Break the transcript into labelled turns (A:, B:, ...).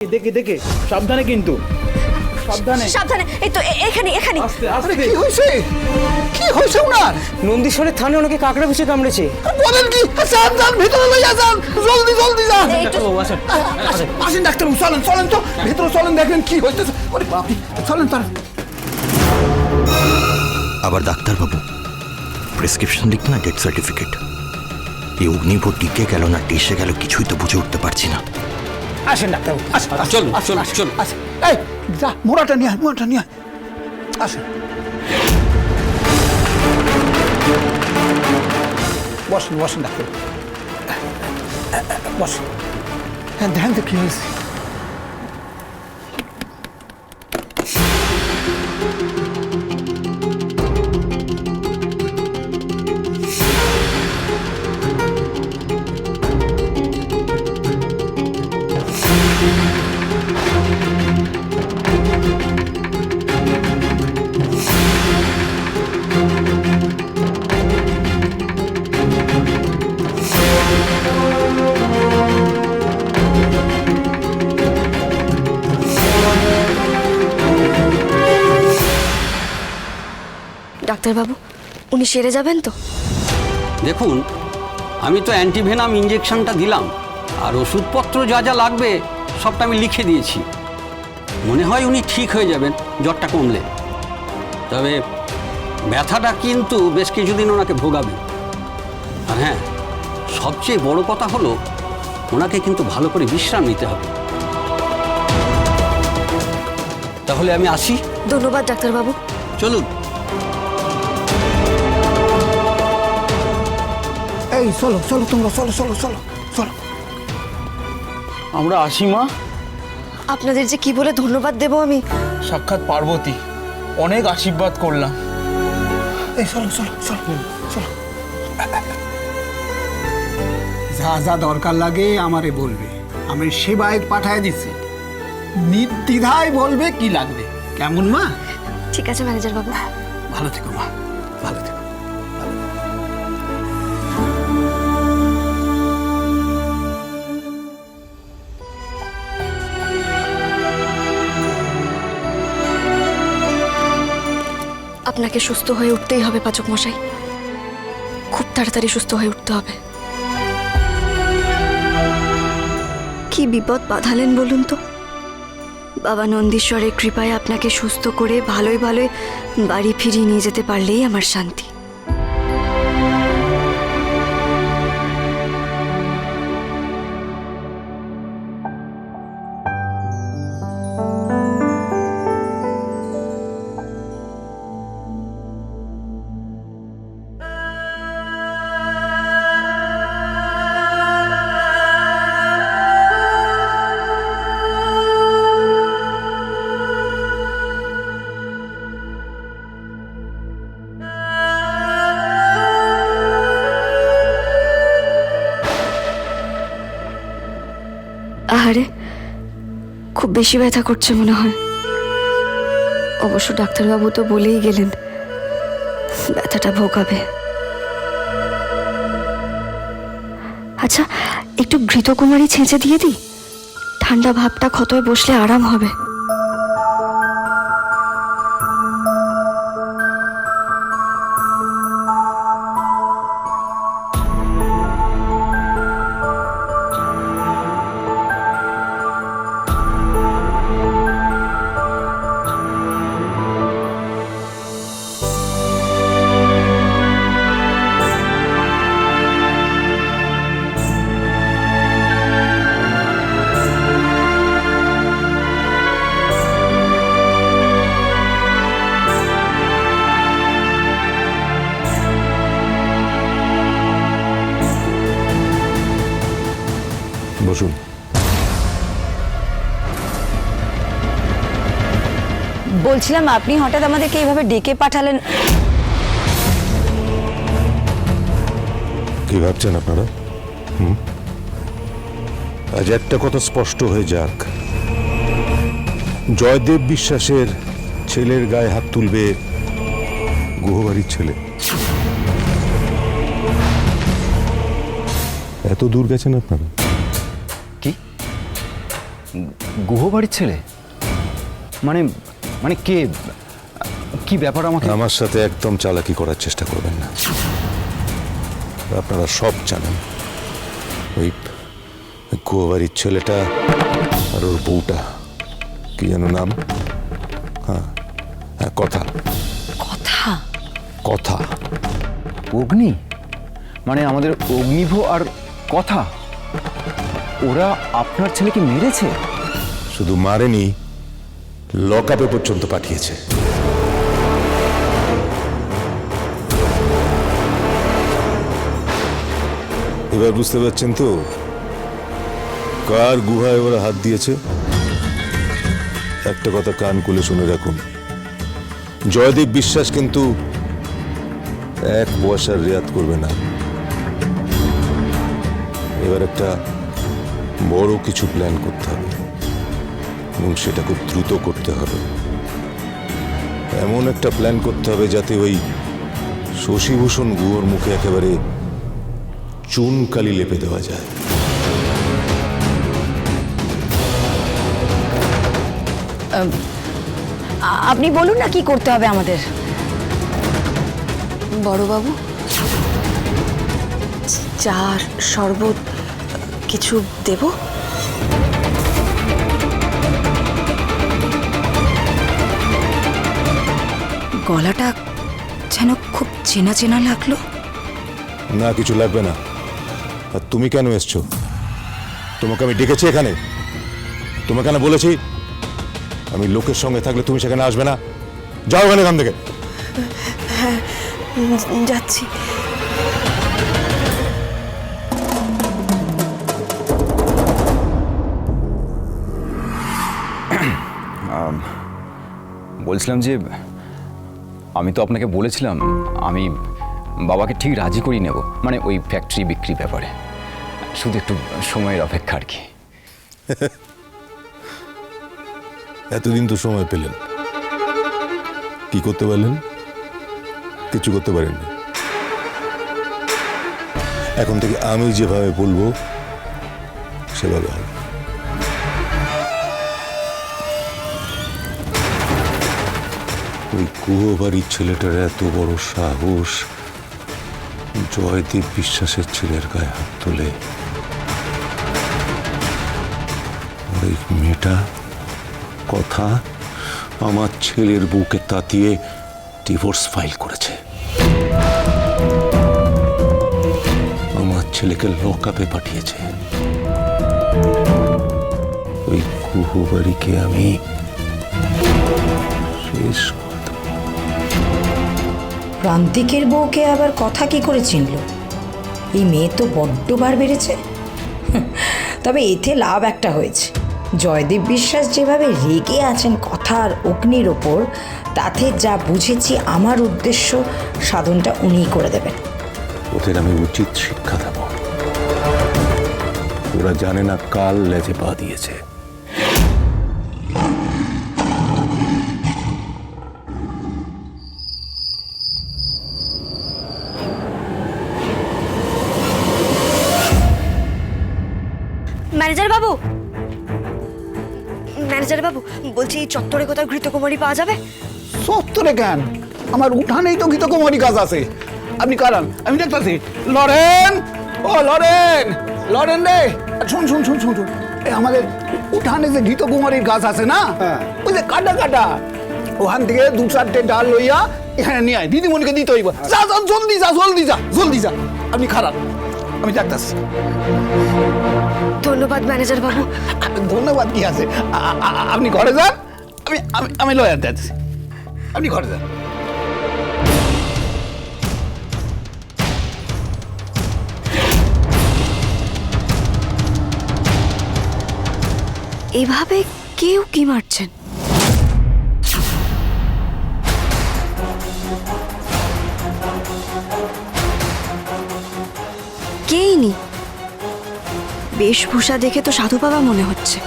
A: দেখে দেখে সাবধানে, কিন্তু সাবধানে
B: সাবধানে। এই তো এখানে এখানে।
A: আস্তে আস্তে।
C: কি হয়েছে? কি হয়েছে ওনার?
D: নন্দীশ্বরের থানে ওনাকে কাকড়া বিছে কামড়েছে।
C: বলেন কি? যান যান, ভিতরে লইয়া যান, জলদি জলদি যান। আসেন ডাক্তারবাবু, চলেন চলেন তো, ভিতরে চলেন, দেখেন কি হইতেছে। ওরে বাপরে, চলেন তার।
E: আবার ডাক্তারবাবু, প্রেসক্রিপশন লিখ না, ডেথ সার্টিফিকেট। এই অগ্নিভোগ টিকে গেল না টেসে গেল, কিছুই তো বুঝে উঠতে পারছি না।
C: আসেন ডাক্তারবাবু, আসেন।
E: চলুন, চলুন,
C: আসেন,
E: চলুন।
C: আসেন। এই যা, মোড়াটা নিয়ে আয়, মোড়াটা নিয়ে আয়। আসেন, বসেন বসেন ডাক্তারবাবু, বসেন। হ্যাঁ, দেখেন তো কি হয়েছে।
B: ডাক্তারবাবু, উনি সেরে যাবেন তো?
F: দেখুন, আমি তো অ্যান্টিভেনাম ইঞ্জেকশনটা দিলাম, আর ওষুধপত্র যা যা লাগবে সবটা আমি লিখে দিয়েছি। মনে হয় উনি ঠিক হয়ে যাবেন জ্বরটা কমলে। তবে ব্যথাটা কিন্তু বেশ কিছুদিন ওনাকে ভোগাবে। আর হ্যাঁ, সবচেয়ে বড় কথা হলো ওনাকে কিন্তু ভালো করে বিশ্রাম নিতে হবে। তাহলে আমি আসি।
B: ধন্যবাদ ডাক্তারবাবু।
F: চলুন।
C: এই চলো চলো, তোমরা চলো চলো চলো চলো।
A: আমরা আসি মা।
B: আপনাদের যে কি বলে ধন্যবাদ দেব আমি।
A: সাক্ষাৎ পার্বতী, অনেক আশীর্বাদ করলাম।
C: এই চলো চলো চলো চলো। যা যা দরকার লাগে আমারে বলবে, আমি সেবায়ত পাঠায় দিচ্ছি। নির্দ্বিধায় বলবে কি লাগবে। কেমন মা?
B: ঠিক আছে ম্যানেজার বাবু।
C: ভালো থেকো মা, ভালো থেকো।
B: আপনাকে সুস্থ হয়ে উঠতেই হবে পাচক মশাই, খুব তাড়াতাড়ি সুস্থ হয়ে উঠতে হবে। কি বিপদ বাঁধালেন বলুন তো? বাবা নন্দীশ্বরের কৃপায় আপনাকে সুস্থ করে ভালোই ভালোই বাড়ি ফিরিয়ে নিয়ে যেতে পারলেই আমার শান্তি। আহারে, খুব বেশি ব্যথা করছে মনে হয়। অবশ্য ডাক্তারবাবু তো বলেই গেলেন ব্যথাটা ভোগাবে। আচ্ছা, একটু ঘৃতকুমারী ছেঁচে দিয়ে দিই, ঠান্ডা ভাবটা ক্ষতয় বসলে আরাম হবে।
E: বসুন।
G: বলছিলাম, আপনি হঠাৎ আমাদেরকে এইভাবে ডেকে পাঠালেন।
H: কি ভাবছেন আপনারা? আজ একটা কথা স্পষ্ট হয়ে যাক, জয়দেব বিশ্বাসের ছেলের গায়ে হাত তুলবে গুহবাড়ির ছেলে। এত দূর গেছেন আপনারা?
E: কি
I: গুহবাড়ির ছেলে? মানে মানে কে, কি ব্যাপার আমাকে?
H: আমার সাথে একদম চালাকি করার চেষ্টা করবেন না। আপনারা সব জানেন ওই গুহবাড়ির ছেলেটা আর ওর বউটা, কি যেন নাম? হ্যাঁ হ্যাঁ, কথা
G: কথা?
H: কথা।
I: অগ্নি? মানে আমাদের অগ্নিভ আর কথা, ওরা আপনার ছেলেকে মেরেছে?
H: শুধু মারেনি, লক আপে পর্যন্ত পাঠিয়েছে। এবার বুঝতে পারছেন তো কার গুহায় ওরা হাত দিয়েছে? একটা কথা কান খুলে শুনে রাখুন, জয়দীপ বিশ্বাস কিন্তু এক পয়সার রেয়াত করবে না। এবার একটা বড় কিছু প্ল্যান করতে হবে এবং সেটা খুব দ্রুত করতে হবে। এমন একটা প্ল্যান করতে হবে যাতে ওই শশীভূষণ গুহর মুখে একেবারে চুন কালি লেপে দেওয়া যায়।
G: আপনি বলুন না কি করতে হবে আমাদের।
B: বড়বাবু, চার শরবত কিছু দেব? গলাটা যেন খুব চেনা চেনা লাগলো।
H: না, কিছু লাগবে না। আর তুমি কেন এসছো? তোমাকে আমি ডেকেছি এখানে? তোমাকে কেন বলেছি আমি লোকের সঙ্গে থাকলে তুমি সেখানে আসবে না? যাও এখানে, এখান থেকে।
B: যাচ্ছি।
I: বলছিলাম যে আমি তো আপনাকে বলেছিলাম আমি বাবাকে ঠিক রাজি করিয়ে নেব, মানে ওই ফ্যাক্টরি বিক্রি ব্যাপারে। শুধু একটু সময়ের অপেক্ষা আর কি।
H: এতদিন তো সময় পেলেন, কি করতে পারলেন? কিছু করতে পারেননি। এখন থেকে আমি যেভাবে বলবো সেভাবে হবে। ওই গুহবাড়ির ছেলেটার এত বড় সাহস, জয়দীপ বিশ্বাসের ছেলের গায়ে হাত তোলে। ওই মেয়েটা কথা আমার ছেলের বুকে তাতিয়ে ডিভোর্স ফাইল করেছে। আমার ছেলেকে লক আপে পাঠিয়েছে। ওই গুহবাড়িকে আমি শেষ করে দেব।
G: প্রান্তিকের বউকে আবার কথা কি করে চিনল? এই মেয়ে তো বড্ড বার বেড়েছে। তবে এতে লাভ একটা হয়েছে, জয়দীপ বিশ্বাস যেভাবে রেগে আছেন কথার অগ্নির ওপর, তাতে যা বুঝেছি আমার উদ্দেশ্য সাধনটা উনিই করে দেবেন।
H: ওদের আমি উচিত শিক্ষা দেব। ওরা জানে না কাল লেজে পা দিয়েছে।
B: ম্যানেজার বাবু, ম্যানেজার বাবু বলছি এই চত্বরে কোথাও ঘৃতকুমারী পাওয়া যাবে?
C: সত্তরে কেন, আমার উঠানেই তো গীতকুমারী গাছ আছে। আপনি কারান, আমি দেখতেছি। লরেন, ও লরেন, লরেন রে, শুন শুন শুন শুন শুন, এই আমাদের উঠানে যে গীতকুমারীর গাছ আছে না, ওই যে কাটা কাটা, ওখান থেকে দু চারটে ডাল লইয়া এখানে নিয়ে আয়, দিদিমণিকে দিতে হইব। যা যা, জলদি যা, জলদি যা, জলদি যা। আপনি খারাপ, আমি দেখতেছি।
B: ধন্যবাদ ম্যানেজার বাবু।
C: ধন্যবাদ কি আছে, আপনি ঘরে যান, আমি আমি আমি লয়ার যাচ্ছি, আপনি ঘরে যান।
B: এভাবে কেউ কি মারছেন? কেই নি, বেশভূষা দেখে তো সাধু বাবা মনে হচ্ছে।